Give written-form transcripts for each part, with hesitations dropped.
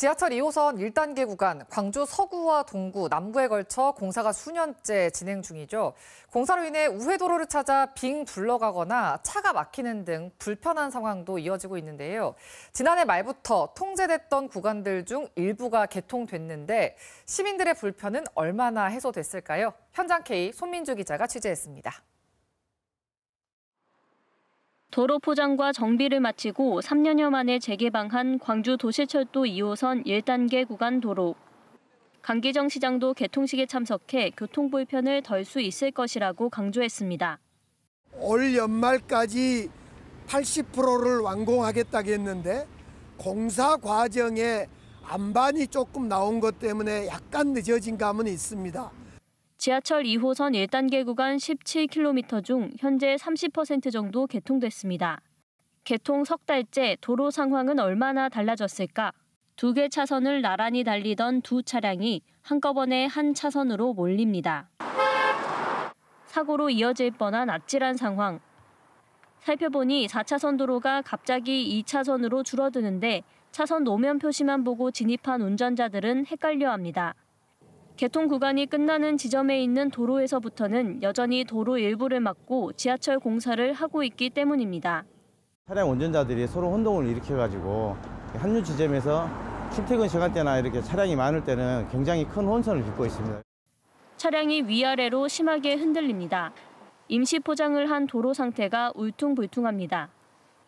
지하철 2호선 1단계 구간 광주 서구와 동구, 남부에 걸쳐 공사가 수년째 진행 중이죠. 공사로 인해 우회도로를 찾아 빙 둘러가거나 차가 막히는 등 불편한 상황도 이어지고 있는데요. 지난해 말부터 통제됐던 구간들 중 일부가 개통됐는데 시민들의 불편은 얼마나 해소됐을까요? 현장 K 손민주 기자가 취재했습니다. 도로 포장과 정비를 마치고 3년여 만에 재개방한 광주 도시철도 2호선 1단계 구간 도로. 강기정 시장도 개통식에 참석해 교통 불편을 덜 수 있을 것이라고 강조했습니다. 올 연말까지 80%를 완공하겠다고 했는데 공사 과정에 안반이 조금 나온 것 때문에 약간 늦어진 감은 있습니다. 지하철 2호선 1단계 구간 17km 중 현재 30% 정도 개통됐습니다. 개통 석 달째 도로 상황은 얼마나 달라졌을까? 2개 차선을 나란히 달리던 두 차량이 한꺼번에 한 차선으로 몰립니다. 사고로 이어질 뻔한 아찔한 상황. 살펴보니 4차선 도로가 갑자기 2차선으로 줄어드는데 차선 노면 표시만 보고 진입한 운전자들은 헷갈려합니다. 개통 구간이 끝나는 지점에 있는 도로에서부터는 여전히 도로 일부를 막고 지하철 공사를 하고 있기 때문입니다. 차량 운전자들이 서로 혼동을 일으켜가지고 합류 지점에서 출퇴근 시간대나 이렇게 차량이 많을 때는 굉장히 큰 혼선을 겪고 있습니다. 차량이 위아래로 심하게 흔들립니다. 임시 포장을 한 도로 상태가 울퉁불퉁합니다.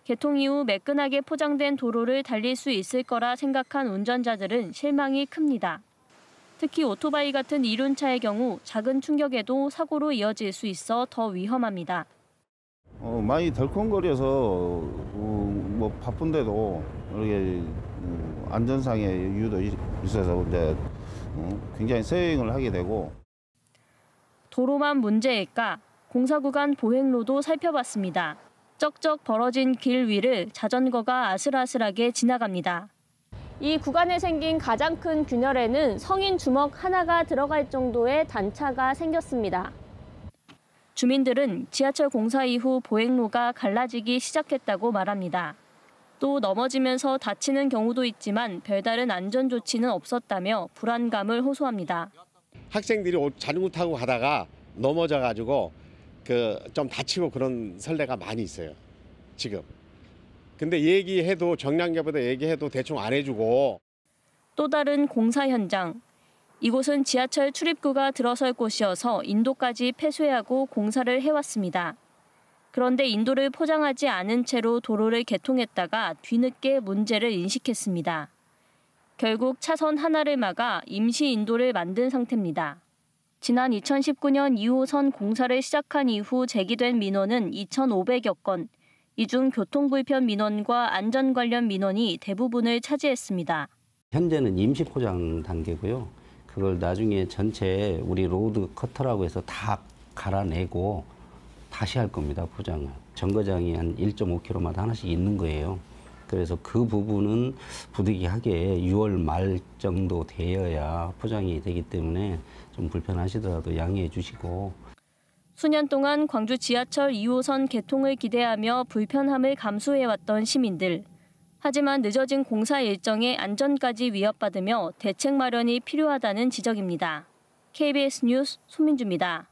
개통 이후 매끈하게 포장된 도로를 달릴 수 있을 거라 생각한 운전자들은 실망이 큽니다. 특히 오토바이 같은 이륜차의 경우 작은 충격에도 사고로 이어질 수 있어 더 위험합니다. 많이 덜컹거려서 뭐 바쁜데도 이렇게 안전상의 이유도 있어서 이제 굉장히 서행을 하게 되고. 도로만 문제일까? 공사 구간 보행로도 살펴봤습니다. 쩍쩍 벌어진 길 위를 자전거가 아슬아슬하게 지나갑니다. 이 구간에 생긴 가장 큰 균열에는 성인 주먹 하나가 들어갈 정도의 단차가 생겼습니다. 주민들은 지하철 공사 이후 보행로가 갈라지기 시작했다고 말합니다. 또 넘어지면서 다치는 경우도 있지만 별다른 안전 조치는 없었다며 불안감을 호소합니다. 학생들이 자전거 타고 가다가 넘어져가지고 좀 다치고 그런 선례가 많이 있어요, 지금. 근데 얘기해도 정량계보다 얘기해도 대충 안 해주고. 또 다른 공사 현장. 이곳은 지하철 출입구가 들어설 곳이어서 인도까지 폐쇄하고 공사를 해왔습니다. 그런데 인도를 포장하지 않은 채로 도로를 개통했다가 뒤늦게 문제를 인식했습니다. 결국 차선 하나를 막아 임시 인도를 만든 상태입니다. 지난 2019년 2호선 공사를 시작한 이후 제기된 민원은 2,500여 건. 이 중 교통불편 민원과 안전 관련 민원이 대부분을 차지했습니다. 현재는 임시 포장 단계고요. 그걸 나중에 전체 우리 로드 커터라고 해서 다 갈아내고 다시 할 겁니다, 포장을. 정거장이 한 1.5km마다 하나씩 있는 거예요. 그래서 그 부분은 부득이하게 6월 말 정도 되어야 포장이 되기 때문에 좀 불편하시더라도 양해해 주시고. 수년 동안 광주 지하철 2호선 개통을 기대하며 불편함을 감수해왔던 시민들. 하지만 늦어진 공사 일정의 안전까지 위협받으며 대책 마련이 필요하다는 지적입니다. KBS 뉴스 손민주입니다.